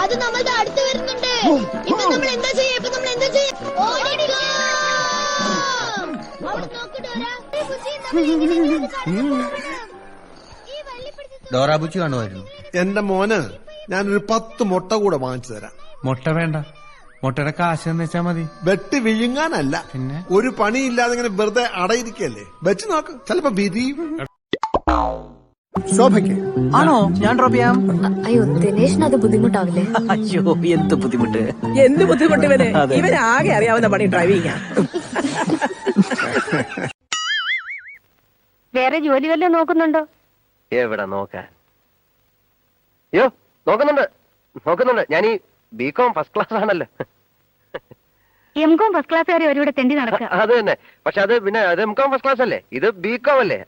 അത് നമ്മളുടെ അടുത്ത് വരുന്നുണ്ട്. ഇപ്പൊ നമ്മൾ എന്താ ചെയ്യാ? ഓടിക്കോ! അവിടെ നോക്ക് ഡോറ. ഡോറാബുച്ചി കാണുമായിരുന്നു. എന്റെ മോന് ഞാനൊരു 10 മുട്ട കൂടെ വാങ്ങിച്ചു തരാം. മുട്ട വേണ്ട, മുട്ടയുടെ കാശ് എന്ന് വെച്ചാ മതി. വെട്ടി വിഴുങ്ങാനല്ല. പിന്നെ ഒരു പണിയില്ലാതെ ഇങ്ങനെ വെറുതെ അടയിരിക്കല്ലേ, വെച്ച് നോക്ക്, ചിലപ്പോ വിരിയും. ശോഭയ്ക്ക് ആണോ? ഞാൻ ഡ്രോപ്പ് ചെയ്യാം. അയ്യോ ദിനേശിന് അത് ബുദ്ധിമുട്ടാവില്ലേ? അയ്യോ എന്ത് ബുദ്ധിമുട്ട്. എന്ത് ബുദ്ധിമുട്ട് ഇവന് ആകെ അറിയാവുന്ന പണി ഡ്രൈവിംഗാ. വേറെ ജോലി വല്ലതും നോക്കുന്നുണ്ടോ? എവിടെ നോക്കാൻ? അയ്യോ നോക്കുന്നുണ്ട്. ഞാൻ ഈ ബികോം ഫസ്റ്റ് ക്ലാസ് ആണല്ലോ. എംകോം ഫസ്റ്റ് ക്ലാസ്സുകാരെ ഒരുവിടെ തെണ്ടി നടക്കുക. അത് തന്നെ. പക്ഷെ അത് എംകോം ഫസ്റ്റ് ക്ലാസ് അല്ലേ, ഇത് ബികോം അല്ലേ?